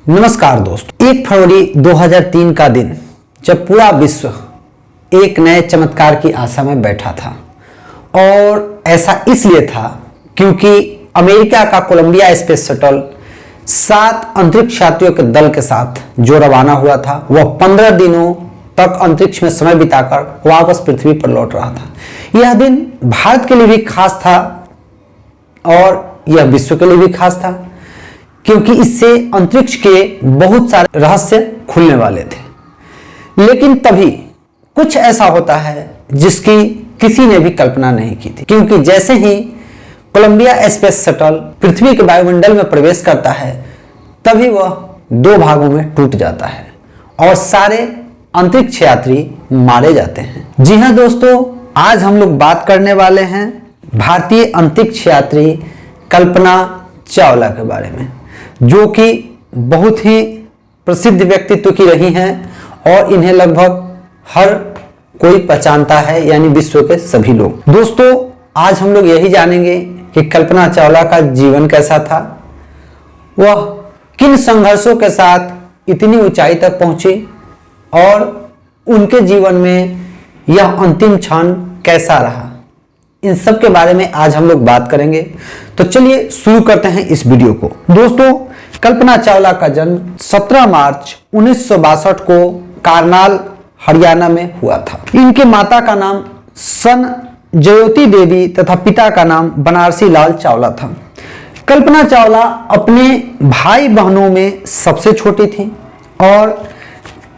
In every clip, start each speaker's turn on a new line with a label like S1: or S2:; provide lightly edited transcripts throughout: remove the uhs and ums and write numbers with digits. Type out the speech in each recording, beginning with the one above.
S1: नमस्कार दोस्तों, 1 फरवरी 2003 का दिन जब पूरा विश्व एक नए चमत्कार की आशा में बैठा था। और ऐसा इसलिए था क्योंकि अमेरिका का कोलंबिया स्पेस शटल 7 अंतरिक्ष यात्रियों के दल के साथ जो रवाना हुआ था वह 15 दिनों तक अंतरिक्ष में समय बिताकर वापस पृथ्वी पर लौट रहा था। यह दिन भारत के लिए भी खास था और यह विश्व के लिए भी खास था क्योंकि इससे अंतरिक्ष के बहुत सारे रहस्य खुलने वाले थे। लेकिन तभी कुछ ऐसा होता है जिसकी किसी ने भी कल्पना नहीं की थी, क्योंकि जैसे ही कोलंबिया स्पेस शटल पृथ्वी के वायुमंडल में प्रवेश करता है तभी वह 2 भागों में टूट जाता है और सारे अंतरिक्ष यात्री मारे जाते हैं। जी हाँ दोस्तों, आज हम लोग बात करने वाले हैं भारतीय अंतरिक्ष यात्री कल्पना चावला के बारे में, जो कि बहुत ही प्रसिद्ध व्यक्तित्व की रही हैं और इन्हें लगभग हर कोई पहचानता है, यानी विश्व के सभी लोग। दोस्तों, आज हम लोग यही जानेंगे कि कल्पना चावला का जीवन कैसा था, वह किन संघर्षों के साथ इतनी ऊंचाई तक पहुंची और उनके जीवन में यह अंतिम क्षण कैसा रहा। इन सब के बारे में आज हम लोग बात करेंगे। तो चलिए शुरू करते हैं इस वीडियो को। दोस्तों, कल्पना चावला का जन्म 17 मार्च 1962 को करनाल हरियाणा में हुआ था। इनके माता का नाम सन जयोति देवी तथा पिता का नाम बनारसी लाल चावला था। कल्पना चावला अपने भाई बहनों में सबसे छोटी थी और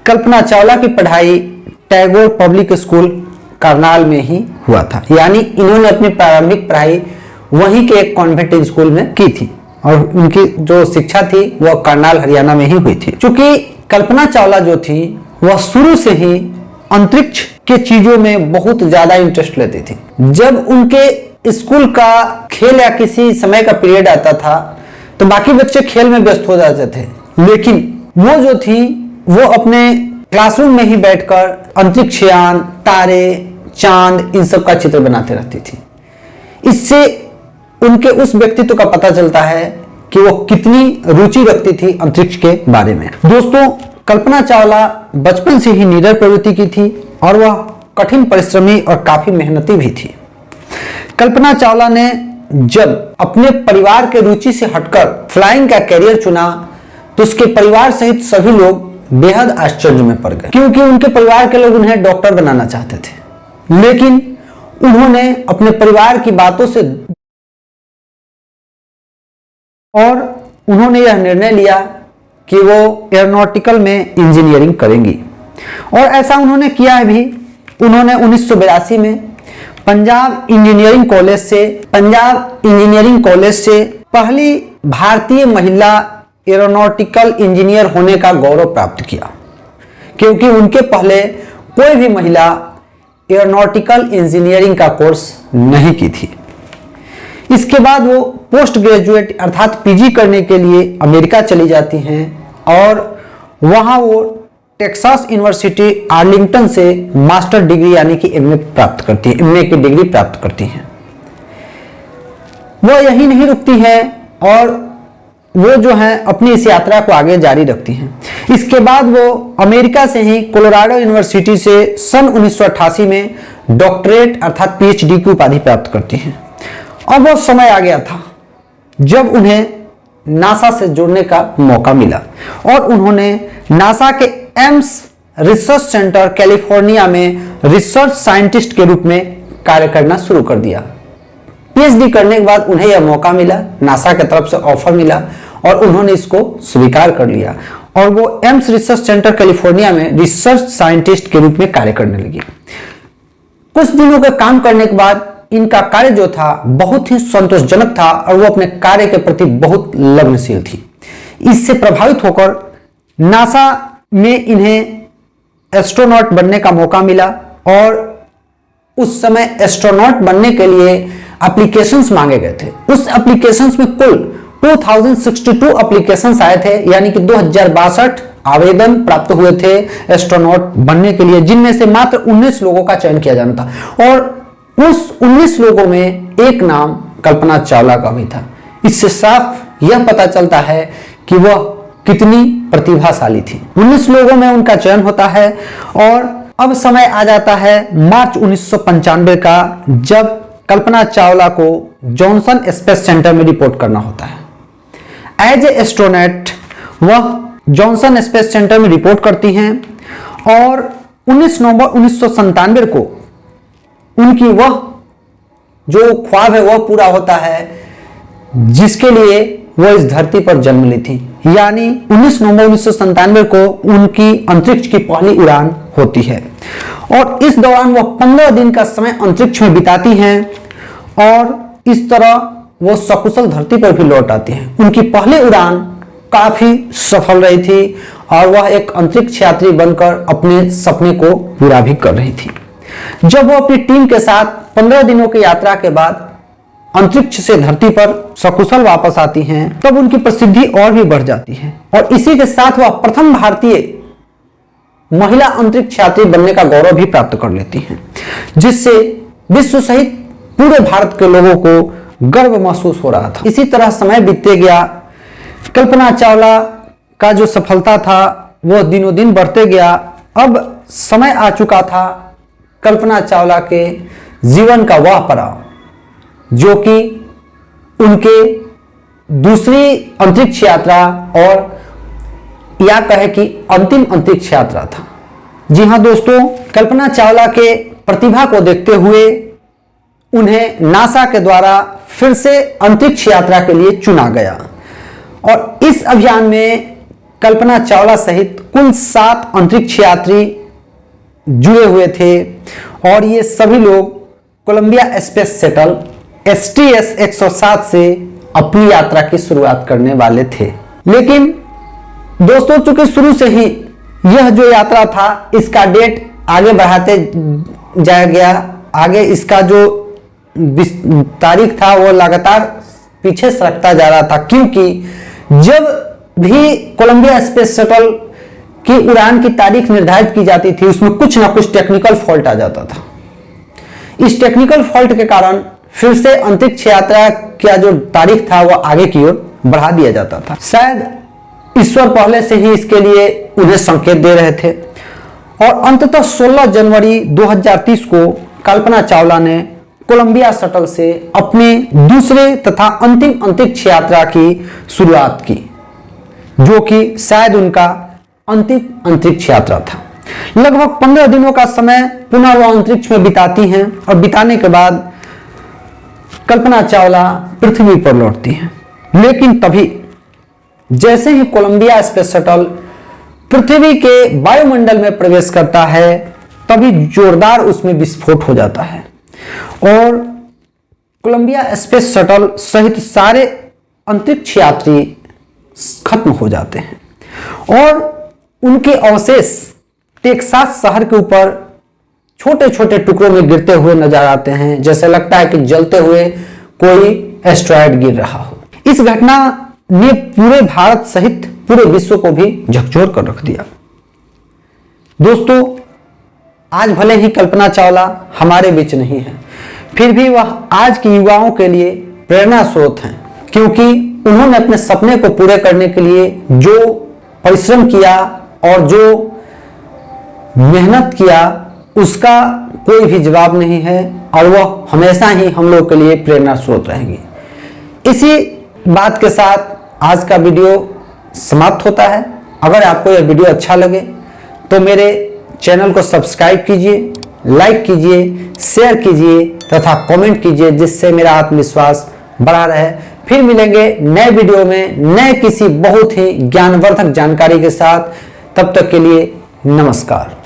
S1: कल्पना चावला की पढ़ाई टैगोर पब्लिक स्कूल करनाल में ही हुआ था, यानी इन्होंने अपनी प्रारंभिक पढ़ाई वहीं के एक कॉन्वेंट स्कूल में की थी और उनकी जो शिक्षा थी वह करनाल हरियाणा में ही हुई थी। क्योंकि कल्पना चावला जो थी वह शुरू से ही अंतरिक्ष के चीजों में बहुत ज्यादा इंटरेस्ट लेती थी। जब उनके स्कूल का खेल या किसी समय का पीरियड आता था तो बाकी बच्चे खेल में व्यस्त हो जाते थे, लेकिन वो जो थी वो अपने क्लासरूम में ही बैठकर अंतरिक्ष यान, तारे, चांद, इन सब का चित्र बनाते रहती थी। इससे उनके उस व्यक्तित्व का पता चलता है कि वो कितनी रुचि रखती थी अंतरिक्ष के बारे में। दोस्तों, कल्पना चावला बचपन से ही निडर प्रवृत्ति की थी और वह कठिन परिश्रमी और काफी मेहनती भी थी। कल्पना चावला ने जब अपने परिवार के रुचि से हटकर फ्लाइंग का करियर चुना तो उसके परिवार सहित सभी लोग बेहद आश्चर्य में पड़ गए, क्योंकि उनके परिवार के लोग उन्हें डॉक्टर बनाना चाहते थे। लेकिन उन्होंने अपने परिवार की बातों से और उन्होंने यह निर्णय लिया कि वो एरोनॉटिकल में इंजीनियरिंग करेंगी और ऐसा उन्होंने किया है भी। उन्होंने 1982 में पंजाब इंजीनियरिंग कॉलेज से पहली भारतीय महिला एरोनॉटिकल इंजीनियर होने का गौरव प्राप्त किया, क्योंकि उनके पहले कोई भी महिला एरोनॉटिकल इंजीनियरिंग का कोर्स नहीं की थी। इसके बाद वो पोस्ट ग्रेजुएट अर्थात पीजी करने के लिए अमेरिका चली जाती हैं और वहां वो टेक्सास यूनिवर्सिटी आर्लिंगटन से मास्टर डिग्री यानी कि एमए की डिग्री प्राप्त करती हैं। वो यही नहीं रुकती हैं और वो जो है अपनी इस यात्रा को आगे जारी रखती हैं। इसके बाद वो अमेरिका से ही कोलोराडो यूनिवर्सिटी से सन 1988 में डॉक्टरेट अर्थात पीएचडी की उपाधि प्राप्त करती हैं। अब वो समय आ गया था जब उन्हें नासा से जुड़ने का मौका मिला और उन्होंने नासा के एम्स रिसर्च सेंटर कैलिफोर्निया में रिसर्च साइंटिस्ट के रूप में कार्य करना शुरू कर दिया। पीएचडी करने के बाद उन्हें यह मौका मिला, नासा की तरफ से ऑफर मिला और उन्होंने इसको स्वीकार कर लिया और वो एम्स रिसर्च सेंटर कैलिफोर्निया में रिसर्च साइंटिस्ट के रूप में कार्य करने लगी। कुछ दिनों का काम करने के बाद इनका कार्य जो था बहुत ही संतोषजनक था और वो अपने कार्य के प्रति बहुत लगनशील थी। इससे प्रभावित होकर नासा में इन्हें एस्ट्रोनॉट बनने का मौका मिला और उस समय एस्ट्रोनॉट बनने के लिए एप्लीकेशंस मांगे गए थे। उस एप्लीकेशंस में कुल 2062 एप्लीकेशंस आए थे, यानी कि 2062 आवेदन प्राप्त हुए थे एस्ट्रोनॉट बनने के लिए, जिनमें से मात्र 19 लोगों का चयन किया जाना था और उस 19 लोगों में एक नाम कल्पना चावला का भी था। इससे साफ यह पता चलता है कि वह कितनी प्रतिभाशाली थी। 19 लोगों में उनका चयन होता है और अब समय आ जाता है मार्च 1995 का, जब कल्पना चावला को जॉनसन स्पेस सेंटर में रिपोर्ट करना होता है। एज ए एस्ट्रोनॉट वह जॉनसन स्पेस सेंटर में रिपोर्ट करती हैं और 19 नवंबर 1997 को उनकी वह जो ख्वाब है वह पूरा होता है जिसके लिए वह इस धरती पर जन्म ली थी। यानी 19 नवंबर 1997 को उनकी अंतरिक्ष की पहली उड़ान होती है और इस दौरान वह 15 दिन का समय अंतरिक्ष में बिताती हैं और इस तरह वो सकुशल धरती पर भी लौट आती हैं। उनकी पहली उड़ान काफी सफल रही थी और वह एक अंतरिक्ष यात्री बनकर अपने सपने को पूरा भी कर रही थी। जब वो अपनी टीम के साथ 15 दिनों की यात्रा के बाद अंतरिक्ष से धरती पर सकुशल वापस आती हैं, तब उनकी प्रसिद्धि और भी बढ़ जाती है और इसी के साथ वह प्रथम भारतीय महिला अंतरिक्ष यात्री बनने का गौरव भी प्राप्त कर लेती हैं, जिससे विश्व सहित पूरे भारत के लोगों को गर्व महसूस हो रहा था। इसी तरह समय बीतते गया। कल्पना चावला का जो सफलता था वह दिनों दिन बढ़ते गया। अब समय आ चुका था कल्पना चावला के जीवन का वह पड़ाव जो कि उनके दूसरी अंतरिक्ष यात्रा और या कहे कि अंतिम अंतरिक्ष यात्रा था। जी हाँ दोस्तों, कल्पना चावला के प्रतिभा को देखते हुए उन्हें नासा के द्वारा फिर से अंतरिक्ष यात्रा के लिए चुना गया और इस अभियान में कल्पना चावला सहित कुल 7 अंतरिक्ष यात्री जुड़े हुए थे और ये सभी लोग कोलंबिया स्पेस शटल STS-107 से अपनी यात्रा की शुरुआत करने वाले थे। लेकिन दोस्तों, चूंकि शुरू से ही यह जो यात्रा था इसका डेट आगे बढ़ाते जाया गया, आगे इसका जो तारीख था वो लगातार पीछे सरकता जा रहा था, क्योंकि जब भी कोलंबिया स्पेस शटल की उड़ान की तारीख निर्धारित की जाती थी उसमें कुछ ना कुछ टेक्निकल फॉल्ट आ जाता था। इस टेक्निकल फॉल्ट के कारण फिर से अंतरिक्ष यात्रा का जो तारीख था वह आगे की ओर बढ़ा दिया जाता था। शायद ईश्वर पहले से ही इसके लिए उन्हें संकेत दे रहे थे और अंततः 16 जनवरी 2030 को कल्पना चावला ने कोलंबिया शटल से अपने दूसरे तथा अंतिम अंतरिक्ष यात्रा की शुरुआत की, जो कि शायद उनका अंतिम अंतरिक्ष यात्रा था। लगभग 15 दिनों का समय पुनः वह अंतरिक्ष में बिताती हैं और बिताने के बाद कल्पना चावला पृथ्वी पर लौटती हैं। लेकिन तभी जैसे ही कोलंबिया स्पेस शटल पृथ्वी के वायुमंडल में प्रवेश करता है तभी जोरदार उसमें विस्फोट हो जाता है और कोलंबिया स्पेस शटल सहित सारे अंतरिक्ष यात्री खत्म हो जाते हैं और उनके अवशेष टेक्सास शहर के ऊपर छोटे छोटे टुकड़ों में गिरते हुए नजर आते हैं, जैसे लगता है कि जलते हुए कोई एस्ट्रॉयड गिर रहा हो। इस घटना ने पूरे भारत सहित पूरे विश्व को भी झकझोर कर रख दिया। दोस्तों, आज भले ही कल्पना चावला हमारे बीच नहीं है, फिर भी वह आज के युवाओं के लिए प्रेरणा स्रोत हैं, क्योंकि उन्होंने अपने सपने को पूरे करने के लिए जो परिश्रम किया और जो मेहनत किया उसका कोई भी जवाब नहीं है और वह हमेशा ही हम लोग के लिए प्रेरणा स्रोत रहेंगी। इसी बात के साथ आज का वीडियो समाप्त होता है। अगर आपको यह वीडियो अच्छा लगे तो मेरे चैनल को सब्सक्राइब कीजिए, लाइक कीजिए, शेयर कीजिए तथा कमेंट कीजिए, जिससे मेरा आत्मविश्वास बढ़ा रहे। फिर मिलेंगे नए वीडियो में नए किसी बहुत ही ज्ञानवर्धक जानकारी के साथ। तब तक के लिए नमस्कार।